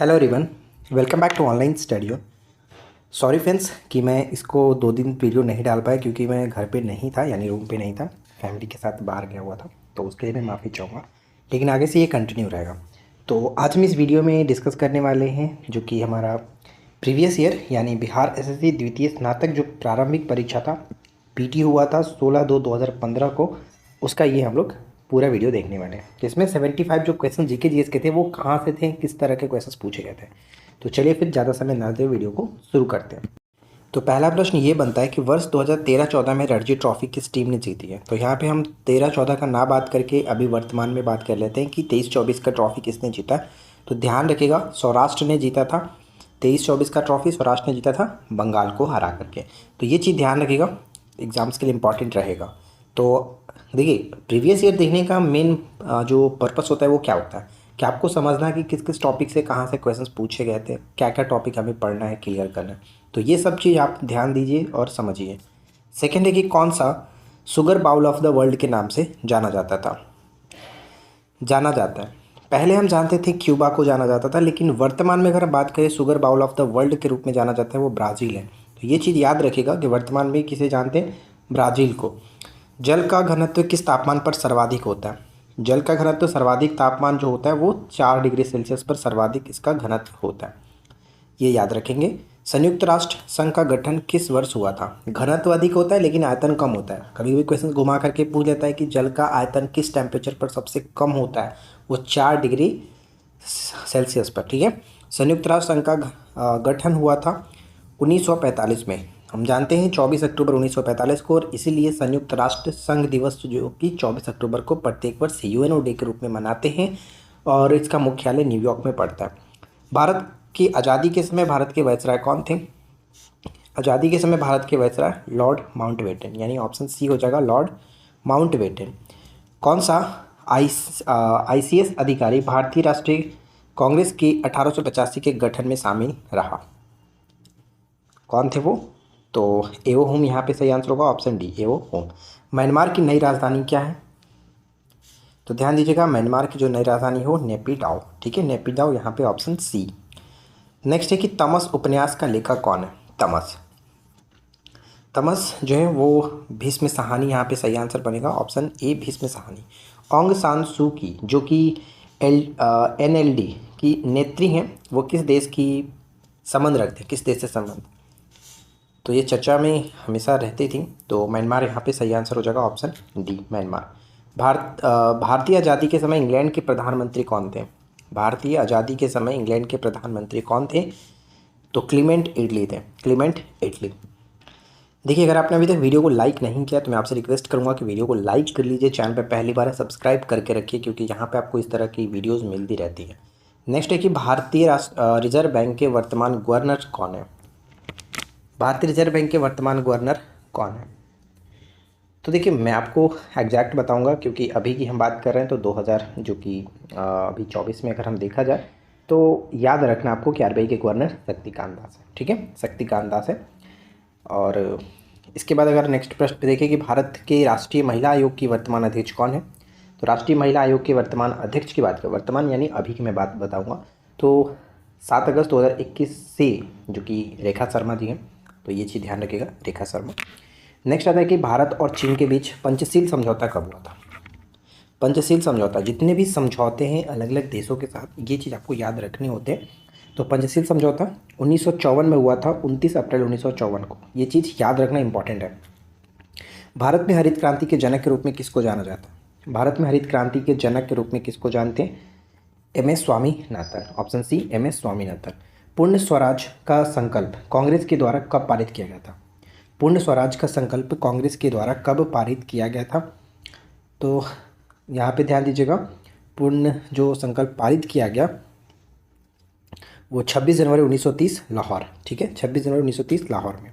Hello everyone, welcome back to online studio. Sorry friends कि मैं इसको 2 दिन वीडियो नहीं डाल पाया क्योंकि मैं घर पे नहीं था, यानी रूम पे नहीं था, फैमिली के साथ बाहर गया हुआ था, तो उसके लिए मैं माफ़ी चाहूँगा। लेकिन आगे से ये कंटिन्यू रहेगा। तो आज हम इस वीडियो में डिस्कस करने वाले हैं जो कि हमारा प्रीवियस ईयर यानी बिहार एसएससी द्वितीय स्नातक जो प्रारंभिक परीक्षा था, पीटी हुआ था 16/2/2015 को, उसका ये हम लोग पूरा वीडियो देखने वाले हैं। जिसमें 75 जो क्वेश्चन जीके जीएस के थे वो कहाँ से थे, किस तरह के क्वेश्चंस पूछे गए थे। तो चलिए फिर ज़्यादा समय ना देते वीडियो को शुरू करते हैं। तो पहला प्रश्न ये बनता है कि वर्ष 2013-14 में रणजी ट्रॉफी किस टीम ने जीती है। तो यहाँ पे हम 13-14 का ना बात करके अभी वर्तमान में बात कर लेते हैं कि 23-24 का ट्रॉफी किसने जीता। तो ध्यान रखिएगा, सौराष्ट्र ने जीता था 23-24 का ट्रॉफी, सौराष्ट्र ने जीता था बंगाल को हरा करके। तो ये चीज़ ध्यान रखिएगा, एग्जाम्स के लिए इंपॉर्टेंट रहेगा। तो देखिए, प्रीवियस ईयर देखने का मेन जो पर्पस होता है वो क्या होता है कि आपको समझना है कि किस किस टॉपिक से कहाँ से क्वेश्चंस पूछे गए थे, क्या क्या टॉपिक हमें पढ़ना है, क्लियर करना है। तो ये सब चीज़ आप ध्यान दीजिए और समझिए। सेकेंड है कि कौन सा sugar bowl of the world के नाम से जाना जाता है। पहले हम जानते थे क्यूबा को जाना जाता था, लेकिन वर्तमान में अगर हम बात करें sugar bowl of the world के रूप में जाना जाता है वो ब्राज़ील है। तो ये चीज़ याद रखिएगा कि वर्तमान में किसे जानते हैं, ब्राज़ील को। जल का घनत्व किस तापमान पर सर्वाधिक होता है। जल का घनत्व सर्वाधिक तापमान जो होता है वो 4 डिग्री सेल्सियस पर सर्वाधिक इसका घनत्व होता है, ये याद रखेंगे। संयुक्त राष्ट्र संघ का गठन किस वर्ष हुआ था। घनत्व अधिक होता है लेकिन आयतन कम होता है। कभी भी क्वेश्चन घुमा करके पूछ लेता है कि जल का आयतन किस टेम्परेचर पर सबसे कम होता है, वो 4 डिग्री सेल्सियस पर, ठीक है। संयुक्त राष्ट्र संघ का गठन हुआ था 1945 में। हम जानते हैं 24 अक्टूबर 1945 को, और इसीलिए संयुक्त राष्ट्र संघ दिवस जो कि 24 अक्टूबर को प्रत्येक वर्ष यूएनओ डे के रूप में मनाते हैं, और इसका मुख्यालय न्यूयॉर्क में पड़ता है। भारत की आज़ादी के समय भारत के वायसराय कौन थे। आज़ादी के समय भारत के वायसराय लॉर्ड माउंटबेटन, यानी ऑप्शन सी हो जाएगा लॉर्ड माउंटबेटन। कौन सा आईसीएस अधिकारी भारतीय राष्ट्रीय कांग्रेस की 1885 के गठन में शामिल रहा। कौन थे वो, तो एवो होम यहाँ पे सही आंसर होगा, ऑप्शन डी एवो होम। म्यांमार की नई राजधानी क्या है। तो ध्यान दीजिएगा, म्यांमार की जो नई राजधानी हो नेपिडाओ, ठीक है, नेपिडाओ यहाँ पे ऑप्शन सी। नेक्स्ट है कि तमस उपन्यास का लेखक कौन है। तमस जो है वो भीष्म साहनी, यहाँ पे सही आंसर बनेगा option A Bhishma Sahni. Aung सान सू की जो कि एनएलडी की नेत्री हैं, वो किस देश की संबंध रखते हैं, किस देश से संबंध। तो ये चर्चा में हमेशा रहती थी, तो म्यांमार यहाँ पे सही आंसर हो जाएगा ऑप्शन डी म्यांमार। भारतीय आज़ादी के समय इंग्लैंड के प्रधानमंत्री कौन थे। भारतीय आज़ादी के समय इंग्लैंड के प्रधानमंत्री कौन थे, तो क्लीमेंट इटली थे, क्लीमेंट इटली। देखिए, अगर आपने अभी तक वीडियो को लाइक नहीं किया तो मैं आपसे रिक्वेस्ट करूंगा कि वीडियो को लाइक कर लीजिए, चैनल पर पहली बार है सब्सक्राइब करके रखिए, क्योंकि यहाँ पे आपको इस तरह की वीडियोज़ मिलती रहती है। नेक्स्ट है कि भारतीय रिजर्व बैंक के वर्तमान गवर्नर कौन है। भारतीय रिजर्व बैंक के वर्तमान गवर्नर कौन है। तो देखिए, मैं आपको एग्जैक्ट बताऊंगा क्योंकि अभी की हम बात कर रहे हैं, तो 2000 जो कि अभी 24 में अगर हम देखा जाए तो याद रखना आपको कि आरबीआई के गवर्नर शक्तिकांत दास है, ठीक है, शक्तिकांत दास है। और इसके बाद अगर नेक्स्ट प्रश्न पे देखें कि भारत के राष्ट्रीय महिला आयोग की वर्तमान अध्यक्ष कौन है। तो राष्ट्रीय महिला आयोग के वर्तमान अध्यक्ष की बात करें, वर्तमान यानी अभी की मैं बात बताऊँगा, तो 7 अगस्त 2021 से जो कि रेखा शर्मा जी हैं, तो ये चीज़ ध्यान रखिएगा, रेखा शर्मा। नेक्स्ट आता है कि भारत और चीन के बीच पंचशील समझौता कब हुआ था। पंचशील समझौता, जितने भी समझौते हैं अलग अलग देशों के साथ, ये चीज़ आपको याद रखने होते हैं। तो पंचशील समझौता 1954 में हुआ था, 29 अप्रैल 1954 को। ये चीज़ याद रखना इंपॉर्टेंट है। भारत में हरित क्रांति के जनक के रूप में किसको जाना जाता है। भारत में हरित क्रांति के जनक के रूप में किसको जानते हैं, एम.एस. Swaminathan, option C MS. स्वामीनाथन। पूर्ण स्वराज का संकल्प कांग्रेस के द्वारा कब पारित किया गया था। पूर्ण स्वराज का संकल्प कांग्रेस के द्वारा कब पारित किया गया था। तो यहाँ पे ध्यान दीजिएगा, पूर्ण जो संकल्प पारित किया गया वो 26 जनवरी 1930 लाहौर, ठीक है, 26 जनवरी 1930 लाहौर में।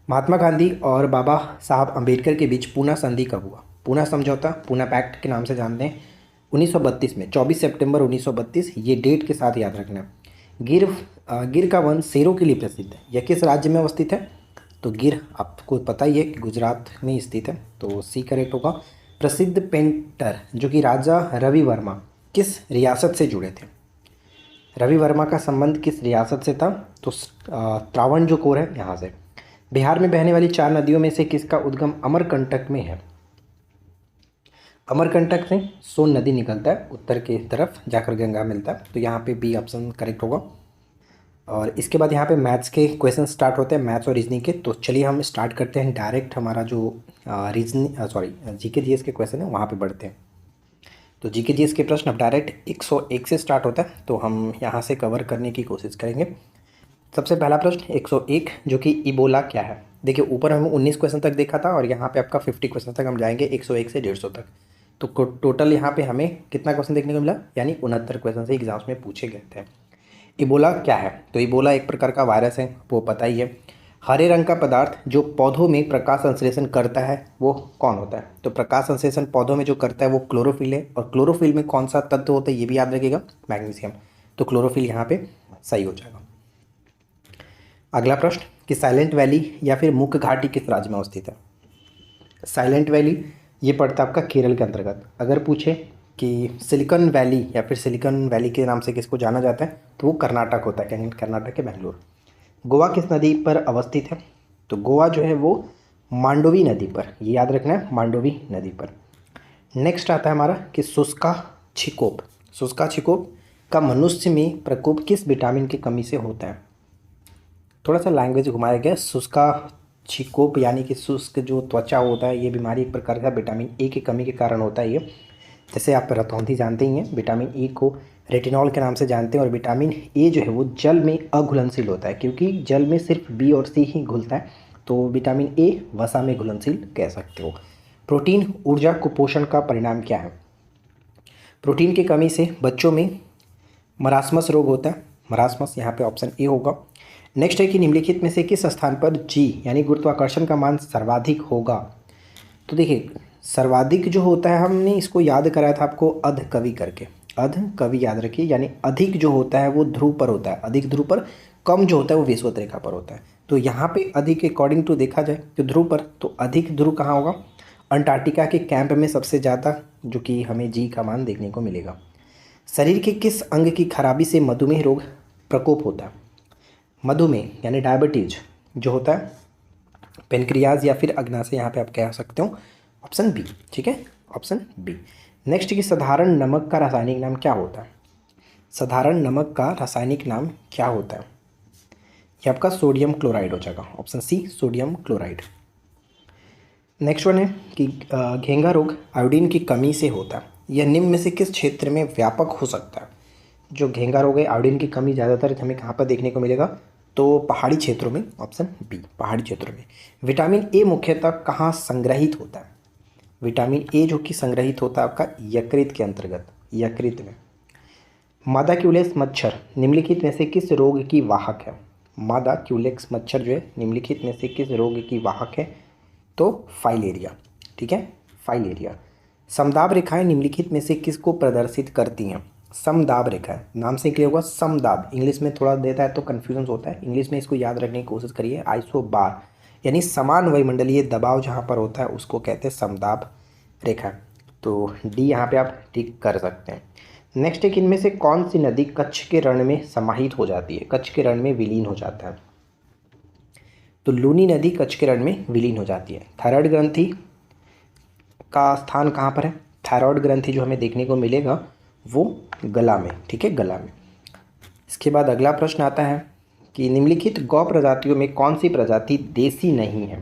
महात्मा गांधी और बाबा साहब अम्बेडकर के बीच पूना संधि कब हुआ। पूना समझौता, पूना पैक्ट के नाम से जानते हैं, 1932 में, 24 सितंबर 1932, ये डेट के साथ याद रखना। गिर का वन शेरों के लिए प्रसिद्ध है, यह किस राज्य में अवस्थित है। तो गिर आपको पता ही है कि गुजरात में स्थित है, तो सी करेक्ट होगा। प्रसिद्ध पेंटर जो कि राजा रवि वर्मा किस रियासत से जुड़े थे। रवि वर्मा का संबंध किस रियासत से था? तो त्रावणकोर है यहाँ से। बिहार में बहने वाली 4 नदियों में से किसका उद्गम अमरकंटक में है? अमरकंटक से सोन नदी निकलता है, उत्तर की तरफ जाकर गंगा मिलता है, तो यहाँ पे बी ऑप्शन करेक्ट होगा। और इसके बाद यहाँ पे मैथ्स के क्वेश्चन स्टार्ट होते हैं, मैथ्स और रीजनिंग के। तो चलिए हम स्टार्ट करते हैं डायरेक्ट हमारा जो जीके जीएस के क्वेश्चन है वहाँ पे बढ़ते हैं। तो जीके जीएस के प्रश्न अब डायरेक्ट 101 से स्टार्ट होता है, तो हम यहाँ से कवर करने की कोशिश करेंगे। सबसे पहला प्रश्न 101 जो कि इबोला क्या है? देखिए ऊपर हम 19 क्वेश्चन तक देखा था और यहाँ पे आपका 50 क्वेश्चन तक हम जाएंगे 101 से 150 तक। तो टोटल यहाँ पे हमें कितना क्वेश्चन देखने को मिला, यानी 69 क्वेश्चन से एग्जाम्स में पूछे गए थे। इबोला क्या है? तो इबोला एक प्रकार का वायरस है, वो पता ही है। हरे रंग का पदार्थ जो पौधों में प्रकाश संश्लेषण करता है वो कौन होता है? तो प्रकाश संश्लेषण पौधों में जो करता है वो क्लोरोफिल है, और क्लोरोफिल में कौन सा तत्व होता है ये भी याद रखिएगा, मैग्नीशियम। तो क्लोरोफिल यहाँ पे सही हो जाएगा। अगला प्रश्न कि साइलेंट वैली या फिर मुख्य घाटी किस राज्य में अवस्थित है? साइलेंट वैली ये पड़ता है आपका केरल के अंतर्गत। अगर पूछे कि सिलिकॉन वैली या फिर सिलिकॉन वैली के नाम से किसको जाना जाता है, तो वो कर्नाटक होता है, कर्नाटक के बेंगलुरु। गोवा किस नदी पर अवस्थित है? तो गोवा जो है वो मांडोवी नदी पर, ये याद रखना है, मांडोवी नदी पर। नेक्स्ट आता है हमारा कि शुष्का छिकोप। शुष्का छिकोप का मनुष्य में प्रकोप किस विटामिन की कमी से होता है? थोड़ा सा लैंग्वेज घुमाया गया। शुष्का छिकोप यानी कि शुष्क जो त्वचा होता है, ये बीमारी एक प्रकार का विटामिन ए की कमी के कारण होता है। ये जैसे आप रतौंधी जानते ही हैं, विटामिन ए को रेटिनॉल के नाम से जानते हैं, और विटामिन ए जो है वो जल में अघुलनशील होता है, क्योंकि जल में सिर्फ बी और सी ही घुलता है, तो विटामिन ए वसा में घुलनशील कह सकते हो। प्रोटीन ऊर्जा कुपोषण का परिणाम क्या है? प्रोटीन की कमी से बच्चों में मरासमस रोग होता है, मरासमस यहाँ पे ऑप्शन ए होगा। नेक्स्ट है कि निम्नलिखित में से किस स्थान पर जी यानी गुरुत्वाकर्षण का मान सर्वाधिक होगा? तो देखिए सर्वाधिक जो होता है, हमने इसको याद कराया था आपको अध कवि करके, अध कवि याद रखिए, यानी अधिक जो होता है वो ध्रुव पर होता है, अधिक ध्रुव पर, कम जो होता है वो विषुवत रेखा पर होता है। तो यहाँ पे अधिक अकॉर्डिंग टू देखा जाए तो ध्रुव पर, तो अधिक ध्रुव कहाँ होगा? अंटार्कटिका के कैंप में सबसे ज़्यादा, जो कि हमें जी का मान देखने को मिलेगा। शरीर के किस अंग की खराबी से मधुमेह रोग प्रकोप होता है? मधुमेह यानी डायबिटीज जो होता है, पेनक्रियाज या फिर अग्नाशय, यहाँ पे आप कह सकते हो ऑप्शन बी, ठीक है, ऑप्शन बी। नेक्स्ट कि साधारण नमक का रासायनिक नाम क्या होता है? साधारण नमक का रासायनिक नाम क्या होता है? ये आपका सोडियम क्लोराइड हो जाएगा, option C sodium chloride. Next one है कि घेंघा रोग आयोडीन की कमी से होता है, यह निम्न में से किस क्षेत्र में व्यापक हो सकता है? जो घेंघा रोग है, आयोडीन की कमी ज़्यादातर हमें कहाँ पर देखने को मिलेगा? तो पहाड़ी क्षेत्रों में, ऑप्शन बी पहाड़ी क्षेत्रों में। विटामिन ए मुख्यतः कहाँ संग्रहित होता है? विटामिन ए जो कि संग्रहित होता है आपका यकृत के अंतर्गत, यकृत में। मादा क्यूलेक्स मच्छर निम्नलिखित में से किस रोग की वाहक है? मादा क्यूलेक्स मच्छर जो है निम्नलिखित में से किस रोग की वाहक है? तो फाइलेरिया, ठीक है, फाइलेरिया। समदाब रेखाएं निम्नलिखित में से किसको प्रदर्शित करती हैं? समदाब रेखाएं, नाम से क्लियर होगा समदाब, इंग्लिश में थोड़ा देता है तो कन्फ्यूजन होता है, इंग्लिश में इसको याद रखने की कोशिश करिए। आइसोबार यानी समान वायुमंडलीय दबाव जहाँ पर होता है उसको कहते हैं समदाब रेखा। तो डी यहाँ पे आप टिक कर सकते हैं। नेक्स्ट है कि इनमें से कौन सी नदी कच्छ के रण में समाहित हो जाती है, कच्छ के रण में विलीन हो जाता है? तो लूनी नदी कच्छ के रण में विलीन हो जाती है। थायराइड ग्रंथि का स्थान कहाँ पर है? थायराइड ग्रंथि जो हमें देखने को मिलेगा वो गला में, ठीक है, गला में। इसके बाद अगला प्रश्न आता है कि निम्नलिखित गौ प्रजातियों में कौन सी प्रजाति देसी नहीं है?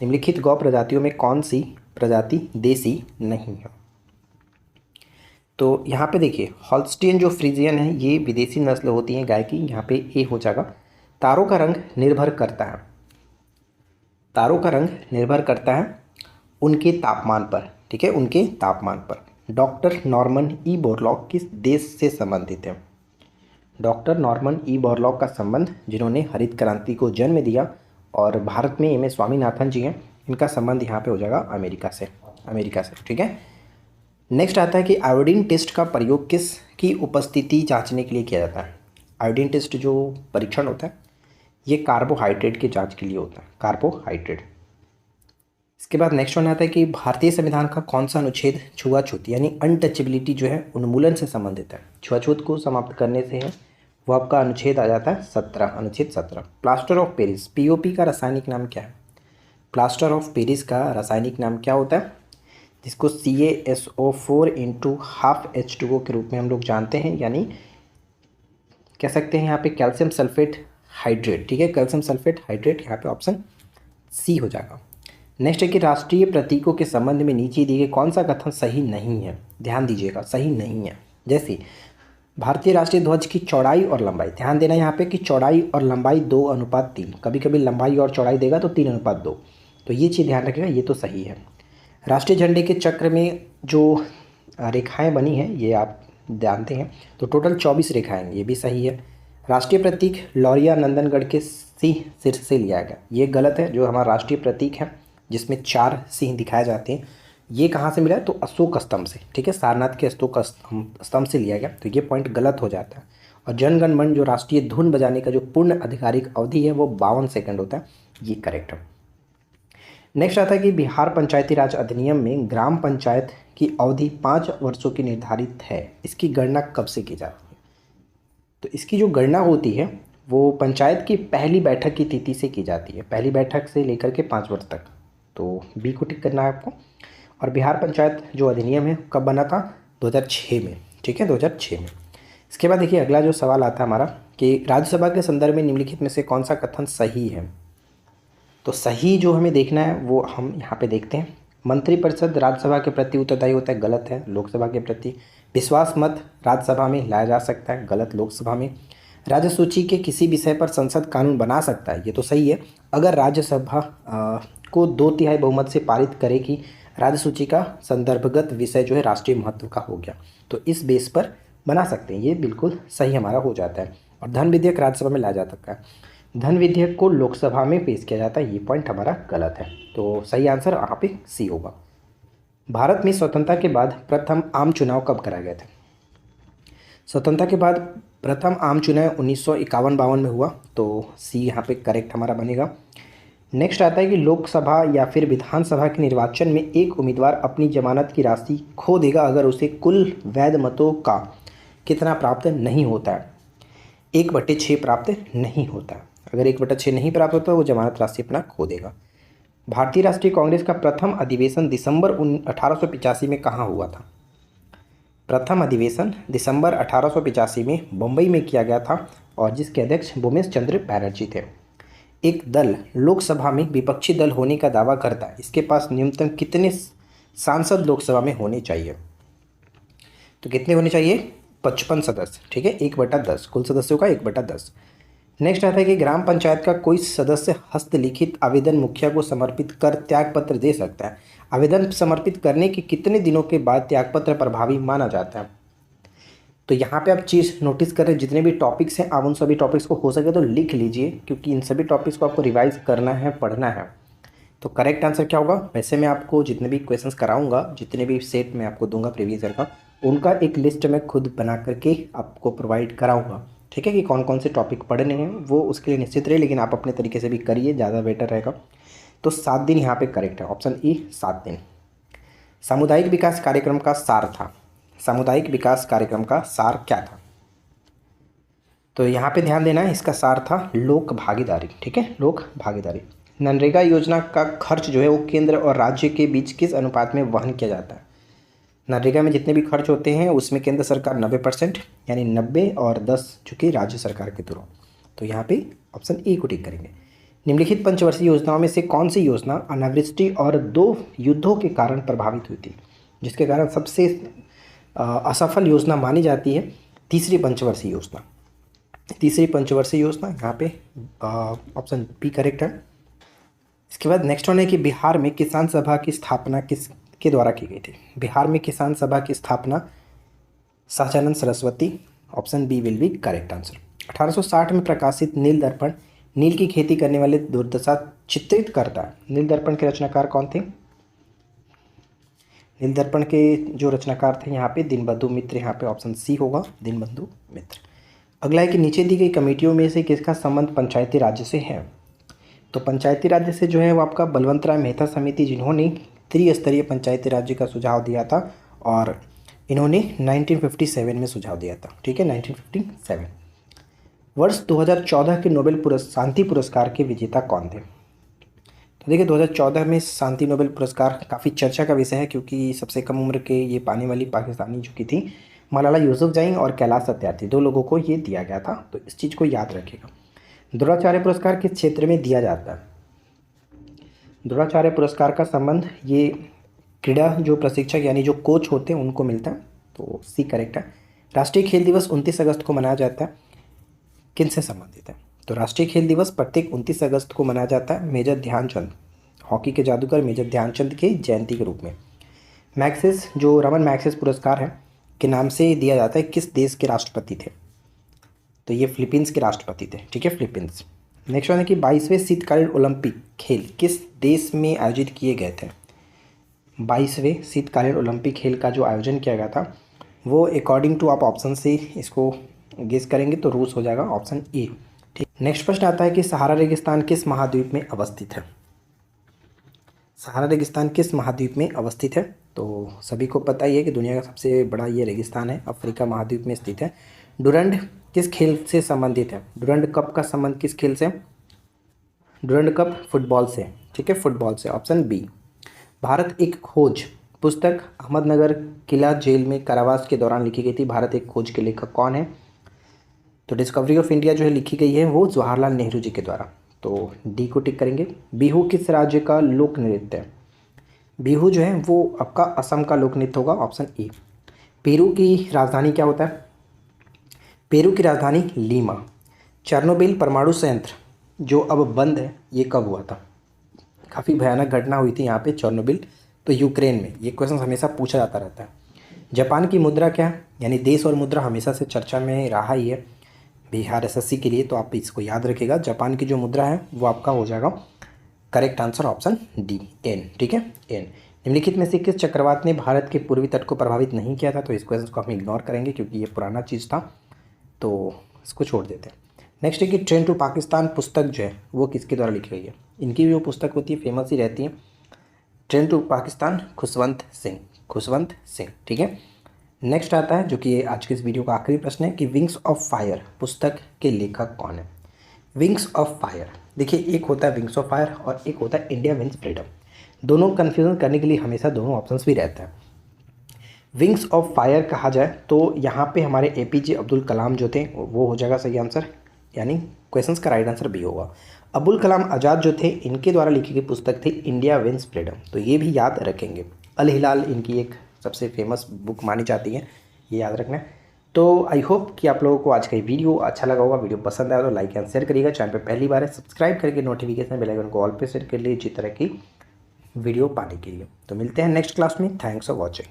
निम्नलिखित गौ प्रजातियों में कौन सी प्रजाति देसी नहीं है? तो यहाँ पे देखिए हॉल्स्टीन जो फ्रीजियन है ये विदेशी नस्ल होती है गाय की, यहाँ पे ए हो जाएगा। तारों का रंग निर्भर करता है, तारों का रंग निर्भर करता है उनके तापमान पर, ठीक है, उनके तापमान पर। डॉक्टर नॉर्मन ई बोरलॉग किस देश से संबंधित है? डॉक्टर नॉर्मन ई बोरलॉग का संबंध, जिन्होंने हरित क्रांति को जन्म दिया और भारत में एम एस स्वामीनाथन जी हैं, इनका संबंध यहाँ पे हो जाएगा अमेरिका से, अमेरिका से, ठीक है। नेक्स्ट आता है कि आयोडीन टेस्ट का प्रयोग किस की उपस्थिति जांचने के लिए किया जाता है? आयोडीन टेस्ट जो परीक्षण होता है ये कार्बोहाइड्रेट की जांच के लिए होता है, कार्बोहाइड्रेट। इसके बाद नेक्स्ट वन आता है कि भारतीय संविधान का कौन सा अनुच्छेद छुआछूत यानी अनटचेबिलिटी जो है उन्मूलन से संबंधित है, छुआछूत को समाप्त करने से है, वो आपका अनुच्छेद आ जाता है 17, अनुच्छेद 17। प्लास्टर ऑफ पेरिस, पीओपी का रासायनिक नाम क्या है? प्लास्टर ऑफ पेरिस का रासायनिक नाम क्या होता है? जिसको CaSO4 इंटू हाफ H2O के रूप में हम लोग जानते हैं, यानी कह सकते हैं यहाँ पे कैल्शियम सल्फेट हाइड्रेट। ठीक है, कैल्शियम सल्फेट हाइड्रेट, यहाँ पे ऑप्शन सी हो जाएगा। नेक्स्ट है कि राष्ट्रीय प्रतीकों के संबंध में नीचे दिए गए कौन सा कथन सही नहीं है? ध्यान दीजिएगा, सही नहीं है। जैसे भारतीय राष्ट्रीय ध्वज की चौड़ाई और लंबाई, ध्यान देना यहाँ पे कि चौड़ाई और लंबाई 2:3, कभी कभी लंबाई और चौड़ाई देगा तो 3:2, तो ये चीज़ ध्यान रखिएगा, ये तो सही है। राष्ट्रीय झंडे के चक्र में जो रेखाएं बनी हैं ये आप जानते हैं, तो टोटल 24 रेखाएं, ये भी सही है। राष्ट्रीय प्रतीक लौरिया नंदनगढ़ के सिंह सिर से लिया गया, ये गलत है। जो हमारा राष्ट्रीय प्रतीक है जिसमें 4 सिंह दिखाए जाते हैं, ये कहाँ से मिला है? तो अशोक स्तंभ से। ठीक है, सारनाथ के अशोक स्तंभ से लिया गया, तो ये पॉइंट गलत हो जाता है। और जन गण मन जो राष्ट्रीय धुन बजाने का जो पूर्ण आधिकारिक अवधि है वो 52 सेकंड होता है, ये करेक्ट है। नेक्स्ट आता है कि बिहार पंचायती राज अधिनियम में ग्राम पंचायत की अवधि 5 वर्षों की निर्धारित है, इसकी गणना कब से की जाती है? तो इसकी जो गणना होती है वो पंचायत की पहली बैठक की तिथि से की जाती है, पहली बैठक से लेकर के 5 वर्ष तक, तो बी को टिक करना है आपको। और बिहार पंचायत जो अधिनियम है कब बना था? 2006 में। ठीक है, 2006 में। इसके बाद देखिए अगला जो सवाल आता है हमारा कि राज्यसभा के संदर्भ में निम्नलिखित में से कौन सा कथन सही है? तो सही जो हमें देखना है वो हम यहाँ पे देखते हैं। मंत्रिपरिषद राज्यसभा के प्रति उत्तरदायी होता है, गलत है, लोकसभा के प्रति। विश्वास मत राज्यसभा में लाया जा सकता है, गलत, लोकसभा में। राज्य सूची के किसी विषय पर संसद कानून बना सकता है, ये तो सही है, अगर राज्यसभा को 2/3 बहुमत से पारित करे कि राज्य सूची का संदर्भगत विषय जो है राष्ट्रीय महत्व का हो गया, तो इस बेस पर बना सकते हैं, ये बिल्कुल सही हमारा हो जाता है। और धन विधेयक राज्यसभा में लाया जा सकता है, धन विधेयक को लोकसभा में पेश किया जाता है, ये पॉइंट हमारा गलत है, तो सही आंसर यहाँ पे सी होगा। भारत में स्वतंत्रता के बाद प्रथम आम चुनाव कब कराए गए थे? स्वतंत्रता के बाद प्रथम आम चुनाव 1951-52 में हुआ, तो सी यहाँ पे करेक्ट हमारा बनेगा। नेक्स्ट आता है कि लोकसभा या फिर विधानसभा के निर्वाचन में एक उम्मीदवार अपनी जमानत की राशि खो देगा अगर उसे कुल वैध मतों का कितना प्राप्त नहीं होता है? 1/6 प्राप्त नहीं होता है। अगर 1/6 नहीं प्राप्त होता वो जमानत राशि अपना खो देगा। भारतीय राष्ट्रीय कांग्रेस का प्रथम अधिवेशन दिसंबर 1885 में कहाँ हुआ था? प्रथम अधिवेशन दिसंबर 1885 में बम्बई में किया गया था और जिसके अध्यक्ष भूपेश चंद्र बैनर्जी थे। एक दल लोकसभा में विपक्षी दल होने का दावा करता है, इसके पास न्यूनतम कितने सांसद लोकसभा में होने चाहिए? तो कितने होने चाहिए? 55 सदस्य। ठीक है, 1/10, कुल सदस्यों का 1/10। नेक्स्ट आता है कि ग्राम पंचायत का कोई सदस्य हस्तलिखित आवेदन मुखिया को समर्पित कर त्यागपत्र दे सकता है। आवेदन समर्पित करने के कितने दिनों के बाद त्यागपत्र प्रभावी माना जाता है? तो यहाँ पे आप चीज़ नोटिस कर रहे हैं, जितने भी टॉपिक्स हैं आप उन सभी टॉपिक्स को हो सके तो लिख लीजिए, क्योंकि इन सभी टॉपिक्स को आपको रिवाइज करना है, पढ़ना है। तो करेक्ट आंसर क्या होगा? वैसे मैं आपको जितने भी क्वेश्चंस कराऊंगा, जितने भी सेट मैं आपको दूंगा प्रीवियस ईयर का, उनका एक लिस्ट मैं खुद बना करके आपको प्रोवाइड कराऊंगा। ठीक है, कि कौन कौन से टॉपिक पढ़ने हैं वो उसके लिए निश्चित रहे, लेकिन आप अपने तरीके से भी करिए, ज़्यादा बेटर रहेगा। तो 7 दिन यहाँ पे करेक्ट है, ऑप्शन ई 7 दिन। सामुदायिक विकास कार्यक्रम का सार था, सामुदायिक विकास कार्यक्रम का सार क्या था? तो यहाँ पे ध्यान देना है, इसका सार था लोक भागीदारी। ठीक है, लोक भागीदारी। मनरेगा योजना का खर्च जो है वो केंद्र और राज्य के बीच किस अनुपात में वहन किया जाता है? मनरेगा में जितने भी खर्च होते हैं उसमें केंद्र सरकार 90% यानी 90 और 10 चूँकि राज्य सरकार के थ्रू, तो यहाँ पे ऑप्शन ए को टिक करेंगे। निम्नलिखित पंचवर्षीय योजनाओं में से कौन सी योजना अनावृष्टि और 2 युद्धों के कारण प्रभावित हुई थी, जिसके कारण सबसे असफल योजना मानी जाती है? तीसरी पंचवर्षीय योजना। तीसरी पंचवर्षीय योजना यहाँ पे ऑप्शन बी करेक्ट है। इसके बाद नेक्स्ट वन है कि बिहार में किसान सभा की स्थापना किसके द्वारा की गई थी? बिहार में किसान सभा की स्थापना Sahajanand Saraswati, option B will be correct answer. 1860 में प्रकाशित नील दर्पण नील की खेती करने वाले दुर्दशा चित्रित करता है। नील दर्पण के रचनाकार कौन थे? नील दर्पण के जो रचनाकार थे यहाँ पे दीनबंधु मित्र, यहाँ पे ऑप्शन सी होगा, दीनबंधु मित्र। अगला है कि नीचे दी गई कमेटियों में से किसका संबंध पंचायती राज्य से है? तो पंचायती राज्य से जो है वो आपका बलवंत राय मेहता समिति, जिन्होंने त्रिस्तरीय पंचायती राज्य का सुझाव दिया था, और इन्होंने 1957 में सुझाव दिया था। ठीक है, 1957। वर्ष 2014 के नोबेल शांति पुरस्कार के विजेता कौन थे? तो देखिए 2014 में शांति नोबेल पुरस्कार काफ़ी चर्चा का विषय है, क्योंकि सबसे कम उम्र के ये पाने वाली पाकिस्तानी जो की थी मलाला यूसुफजई और कैलाश सत्यार्थी, 2 लोगों को ये दिया गया था। तो इस चीज़ को याद रखिएगा। द्रोणाचार्य पुरस्कार किस क्षेत्र में दिया जाता है? द्रोणाचार्य पुरस्कार का संबंध ये क्रीड़ा जो प्रशिक्षक यानी जो कोच होते हैं उनको मिलता है। तो सी करेक्ट है। राष्ट्रीय खेल दिवस 29 अगस्त को मनाया जाता है, किन से संबंधित है? तो राष्ट्रीय खेल दिवस प्रत्येक 29 अगस्त को मनाया जाता है मेजर ध्यानचंद, हॉकी के जादूगर मेजर ध्यानचंद की जयंती के रूप में। मैग्सेस जो रमन मैग्सेस पुरस्कार है के नाम से दिया जाता है, किस देश के राष्ट्रपति थे? तो ये फिलीपींस के राष्ट्रपति थे। ठीक है, फिलीपींस। नेक्स्ट वन है कि 22वें शीतकालीन ओलंपिक खेल किस देश में आयोजित किए गए थे? 22वें शीतकालीन ओलंपिक खेल का जो आयोजन किया गया था वो अकॉर्डिंग टू आप ऑप्शन से इसको गेस करेंगे तो रूस हो जाएगा, ऑप्शन ए। ठीक। नेक्स्ट प्रश्न आता है कि सहारा रेगिस्तान किस महाद्वीप में अवस्थित है? सहारा रेगिस्तान किस महाद्वीप में अवस्थित है? तो सभी को पता ही है कि दुनिया का सबसे बड़ा ये रेगिस्तान है, अफ्रीका महाद्वीप में स्थित है। डुरंड किस खेल से संबंधित है? डुरंड कप का संबंध किस खेल से? डुरंड कप फुटबॉल से। ठीक है, फुटबॉल से, ऑप्शन बी। भारत एक खोज पुस्तक अहमदनगर किला जेल में कारावास के दौरान लिखी गई थी। भारत एक खोज के लेखक कौन है? तो डिस्कवरी ऑफ इंडिया जो है लिखी गई है वो जवाहरलाल नेहरू जी के द्वारा। तो डी को टिक करेंगे। बिहू किस राज्य का लोक नृत्य है? बिहू जो है वो आपका असम का लोक नृत्य होगा, ऑप्शन ए। पेरू की राजधानी क्या होता है? पेरू की राजधानी लीमा। चेर्नोबिल परमाणु संयंत्र जो अब बंद है ये कब हुआ था? काफ़ी भयानक घटना हुई थी यहाँ पे चेर्नोबिल, तो यूक्रेन में। ये क्वेश्चन हमेशा पूछा जाता रहता है। जापान की मुद्रा क्या है? यानी देश और मुद्रा हमेशा से चर्चा में रहा ही है बिहार एसएससी के लिए, तो आप इसको याद रखिएगा। जापान की जो मुद्रा है वो आपका हो जाएगा correct answer, option D, N. ठीक है, एन। निम्नलिखित में से किस चक्रवात ने भारत के पूर्वी तट को प्रभावित नहीं किया था? तो इस क्वेश्चन को हम इग्नोर करेंगे क्योंकि ये पुराना चीज़ था, तो इसको छोड़ देते हैं। नेक्स्ट है कि ट्रेन टू पाकिस्तान पुस्तक जो है वो किसके द्वारा लिखी गई है? इनकी जो पुस्तक होती है फेमस ही रहती है, ट्रेन टू पाकिस्तान, खुशवंत सिंह, खुशवंत सिंह। ठीक है। नेक्स्ट आता है जो कि आज के इस वीडियो का आखिरी प्रश्न है कि विंग्स ऑफ फायर पुस्तक के लेखक कौन है? विंग्स ऑफ फायर, देखिए एक होता है विंग्स ऑफ फायर और एक होता है इंडिया विंस फ्रीडम। दोनों कन्फ्यूजन करने के लिए हमेशा दोनों ऑप्शंस भी रहते हैं। विंग्स ऑफ फायर कहा जाए तो यहाँ पे हमारे एपीजे अब्दुल कलाम जो थे वो हो जाएगा सही आंसर, यानी क्वेश्चंस का राइट आंसर बी होगा। अबुल कलाम आज़ाद जो थे इनके द्वारा लिखी गई पुस्तक थी इंडिया विंस फ्रीडम, तो ये भी याद रखेंगे। अल हिलाल इनकी एक सबसे फेमस बुक मानी जाती है, ये याद रखना है। तो आई होप कि आप लोगों को आज का ये वीडियो अच्छा लगा होगा। वीडियो पसंद आया तो लाइक एंड शेयर करिएगा। चैनल पे पहली बार है सब्सक्राइब करके नोटिफिकेशन बेल आइकन को ऑल पे सेट कर लीजिए इसी तरह की वीडियो पाने के लिए। तो मिलते हैं नेक्स्ट क्लास में। Thanks for watching.